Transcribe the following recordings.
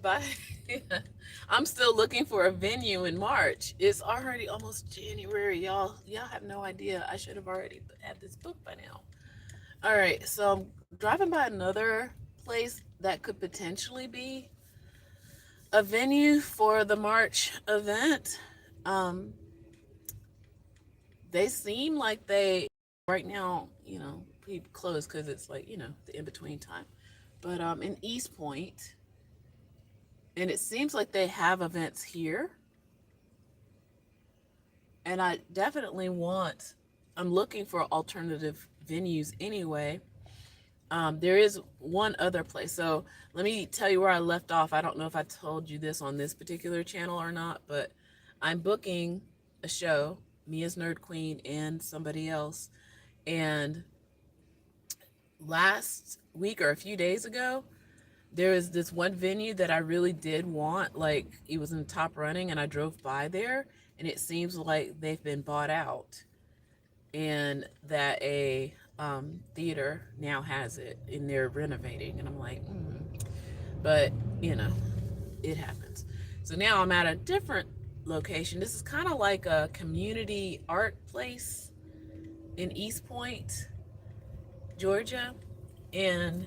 Bye. I'm still looking for a venue in March. It's already almost January, y'all. Y'all have no idea. I should have already had this book by now. All right, so I'm driving by another place that could potentially be a venue for the March event. Um, they seem like they right now, people close because it's like the in between time. But in East Point, and it seems like they have events here, and I definitely want. I'm looking for alternative venues anyway. There is one other place. So let me tell you where I left off. I don't know if I told you this on this particular channel or not, but I'm booking a show, Mia's Nerd Queen and somebody else. And last week or a few days ago, there was this one venue that I really did want. Like, it was in the top running, and I drove by there, and it seems like they've been bought out, and that a theater now has it, and they're renovating. And I'm like, but you know, it happens. So now I'm at a different location. This is kind of like a community art place in East Point, Georgia, and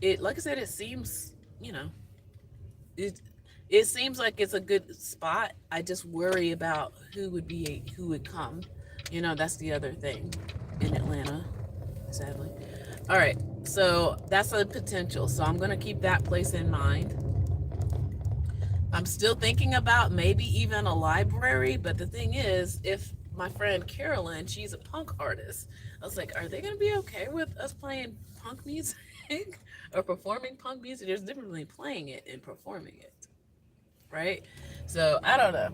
it, like I said, it seems, it it seems like it's a good spot. I just worry about who would come. That's the other thing in Atlanta, sadly. All right, so that's a potential. So I'm gonna keep that place in mind. I'm still thinking about maybe even a library, but the thing is, if my friend Carolyn, she's a punk artist, I was like, are they gonna be okay with us playing punk music or performing punk music? There's a difference between playing it and performing it, right? So I don't know.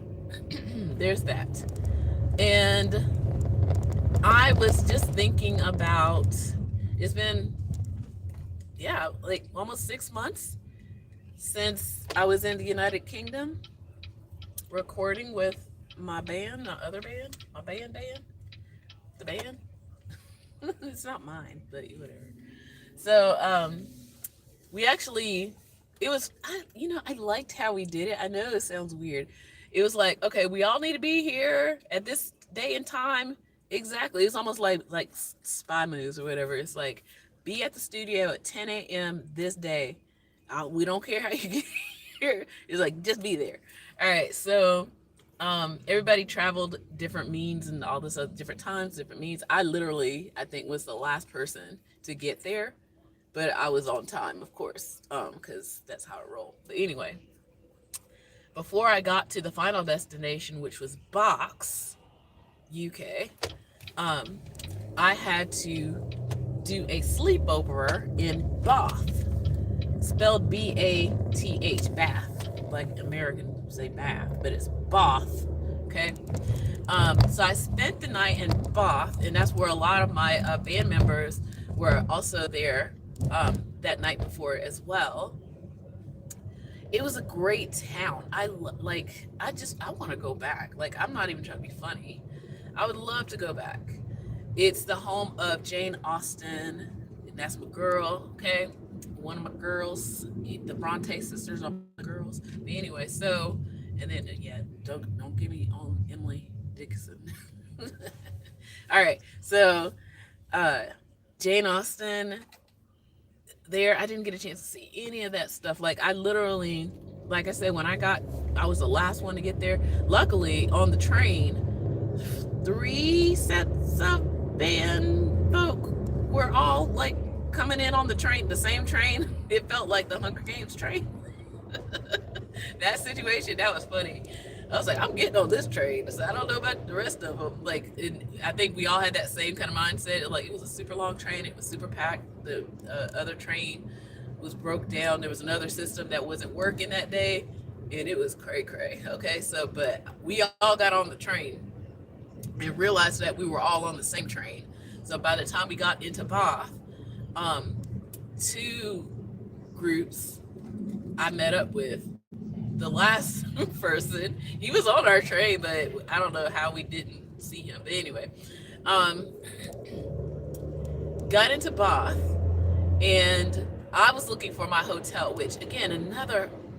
There's that. And I was just thinking about, it's been, yeah, like almost 6 months since I was in the United Kingdom recording with my band, my other band, my band, the band. It's not mine, but whatever. So we actually, it was, I liked how we did it. I know it sounds weird. It was like, okay, we all need to be here at this day and time. Exactly. It's almost like spy moves or whatever. It's like, be at the studio at 10 a.m. this day. We don't care how you get here. It's like, just be there. All right. So everybody traveled different means and all this other different times, different means. I literally, I think, was the last person to get there, but I was on time, of course, because that's how I roll. But anyway, before I got to the final destination, which was Box, UK, um, I had to do a sleepover in Bath, spelled Bath, Bath, like Americans say Bath, but it's Bath. Okay. So I spent the night in Bath, and that's where a lot of my band members were also there that night before as well. It was a great town. I want to go back. Like, I'm not even trying to be funny. I would love to go back. It's the home of Jane Austen, and that's my girl. Okay, one of my girls. The Bronte sisters are my girls. But anyway, so, and then yeah, don't get me on Emily Dickinson. All right, so uh, Jane Austen. There, I didn't get a chance to see any of that stuff. Like, I literally, like I said, I was the last one to get there. Luckily, on the train, 3 sets of band folk were all like coming in on the train, the same train. It felt like the Hunger Games train. That situation, that was funny. I was like, I'm getting on this train. So I don't know about the rest of them. Like, I think we all had that same kind of mindset. Like, it was a super long train. It was super packed. The other train was broke down. There was another system that wasn't working that day, and it was cray cray. Okay, so but we all got on the train and realized that we were all on the same train. So by the time we got into Bath, two groups I met up with. The last person, he was on our train, but I don't know how we didn't see him. But anyway, um, got into Bath, and I was looking for my hotel, which again,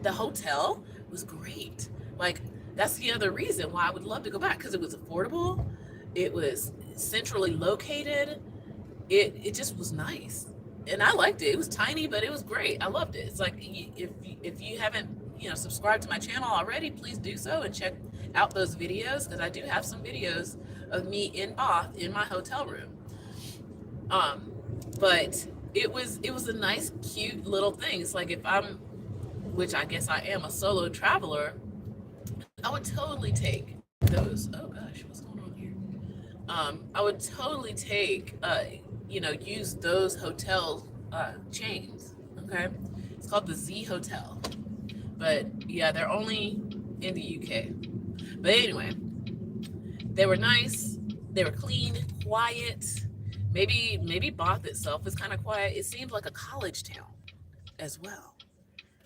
the hotel was great. Like, that's the other reason why I would love to go back, because it was affordable, it was centrally located, it just was nice, and I liked it. It was tiny, but it was great. I loved it. It's like, if you haven't, subscribed to my channel already, please do so and check out those videos, because I do have some videos of me in Bath in my hotel room. Um, but it was a nice, cute little thing. It's like, if I'm, which I guess I am, a solo traveler, I would totally take those. Oh gosh, what's going on here? I would totally take, use those hotel chains. Okay, it's called the Z Hotel, but yeah, they're only in the UK. But anyway, they were nice. They were clean, quiet. Maybe Bath itself is kind of quiet. It seemed like a college town as well,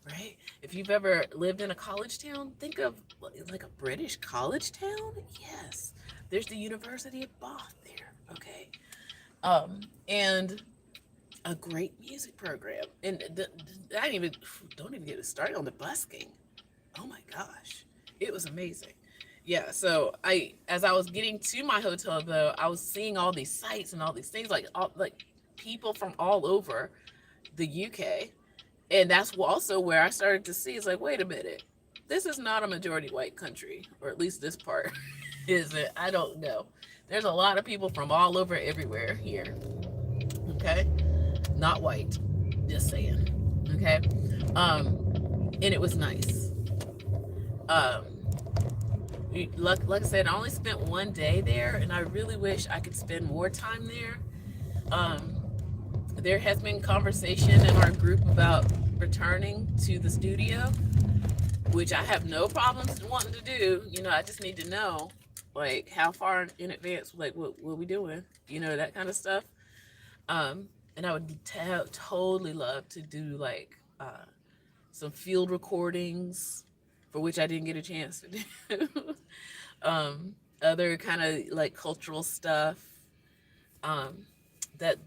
right? If you've ever lived in a college town, think of like a British college town. Yes, there's the University of Bath there. Okay, and a great music program, and I didn't even don't even get started on the busking. Oh my gosh, it was amazing. Yeah, so as I was getting to my hotel though, I was seeing all these sites and all these things, like people from all over the UK, and that's also where I started to see, it's like, wait a minute, this is not a majority white country, or at least this part isn't. I don't know. There's a lot of people from all over everywhere here. Okay, not white. Just saying. Okay, and it was nice. Um, like I said, I only spent one day there, and I really wish I could spend more time there. Um, there has been conversation in our group about returning to the studio, which I have no problems wanting to do. I just need to know, like, how far in advance, like, what we doing, that kind of stuff. And I would totally love to do, like, some field recordings, for which I didn't get a chance to do. Other kind of like cultural stuff, um, that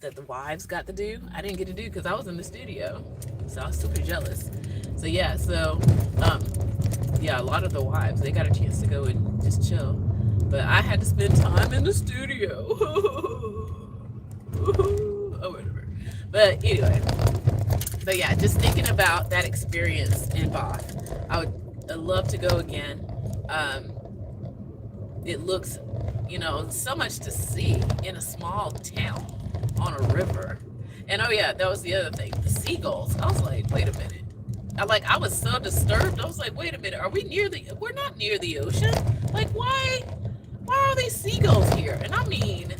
the wives got to do. I didn't get to do because I was in the studio, so I was super jealous. So yeah, um, yeah, a lot of the wives, they got a chance to go and just chill, but I had to spend time in the studio. Oh, whatever. But anyway, but yeah, just thinking about that experience in Bath, I'd love to go again. It looks, so much to see in a small town on a river. And oh yeah, that was the other thing, the seagulls. I was like, wait a minute. I was so disturbed. I was like, wait a minute, we're not near the ocean. Like, why are these seagulls here? And I mean,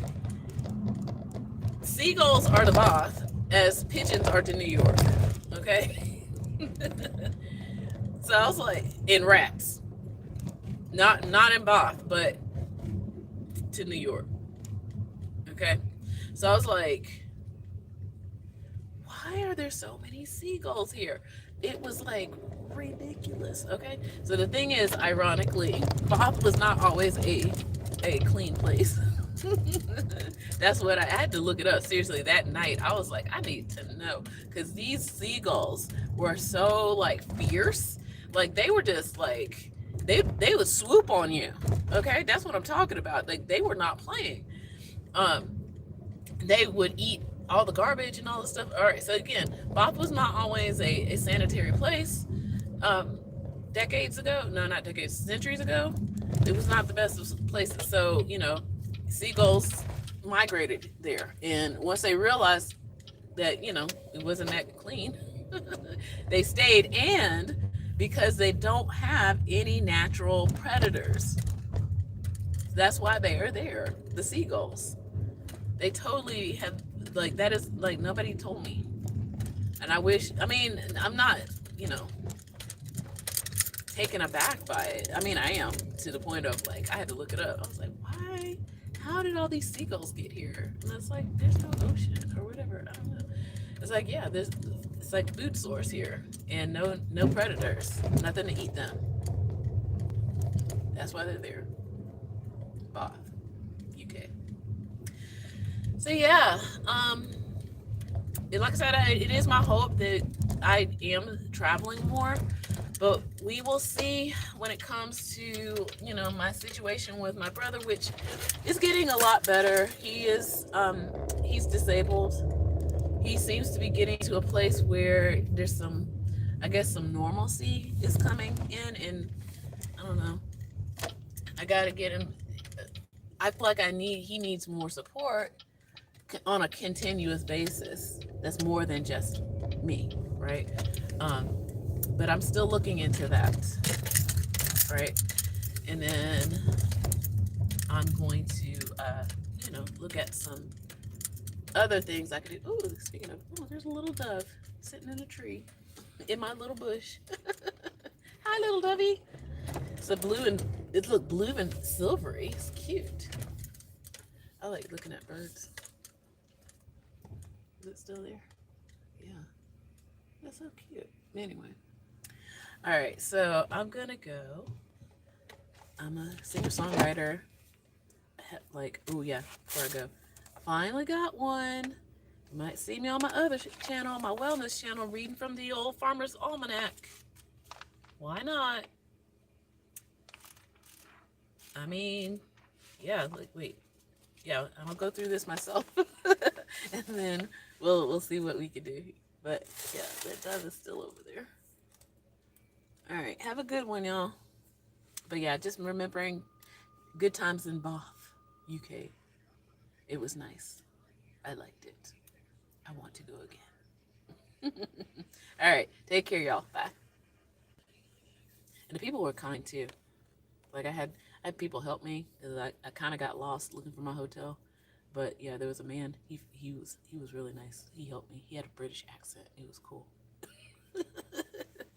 seagulls are to Bath as pigeons are to New York. Okay. So I was like, in rats. Not in Bath, but to New York. Okay. So I was like, why are there so many seagulls here? It was like ridiculous. Okay. So the thing is, ironically, Bath was not always a clean place. That's what I had to look it up. Seriously, that night I was like, I need to know, because these seagulls were so like fierce. Like, they were just like, they would swoop on you. Okay, that's what I'm talking about. Like, they were not playing. Um, they would eat all the garbage and all the stuff. All right, so again, Bath was not always a sanitary place. Decades ago, no, not decades, centuries ago, it was not the best of places. So seagulls migrated there, and once they realized that it wasn't that clean, they stayed. And because they don't have any natural predators, that's why they are there. The seagulls, they totally have, like, that is like, nobody told me. And I wish, I mean, I'm not taken aback by it. I mean, I am, to the point of, like, I had to look it up. I was like, why? How did all these seagulls get here? And it's like, there's no ocean or whatever. I don't know. It's like, yeah, it's like food source here, and no predators, nothing to eat them. That's why they're there. Bath, UK. So yeah, like I said, it is my hope that I am traveling more, but we will see when it comes to, my situation with my brother, which is getting a lot better. He's disabled. He seems to be getting to a place where there's some normalcy is coming in, and I don't know. I gotta get him. I feel like he needs more support on a continuous basis. That's more than just me, right? Um, but I'm still looking into that, right? And then I'm going to, look at some other things I could do. Ooh, speaking of, there's a little dove sitting in a tree in my little bush. Hi, little dovey. It looked blue and silvery. It's cute. I like looking at birds. Is it still there? Yeah, that's so cute. Anyway, all right. So I'm gonna go. I'm a singer-songwriter. Like, oh yeah, before I go, finally got one. You might see me on my other channel, my wellness channel, reading from the old Farmer's Almanac. Why not? I mean, yeah. Like, wait, yeah. I'm gonna go through this myself, and then we'll see what we can do. But yeah, that dove is still over there. All right, have a good one, y'all. But yeah, just remembering good times in Bath, UK. It was nice. I liked it. I want to go again. All right, take care, y'all. Bye. And the people were kind too. Like I had people help me. I kind of got lost looking for my hotel, but yeah, there was a man. He was really nice. He helped me. He had a British accent. It was cool.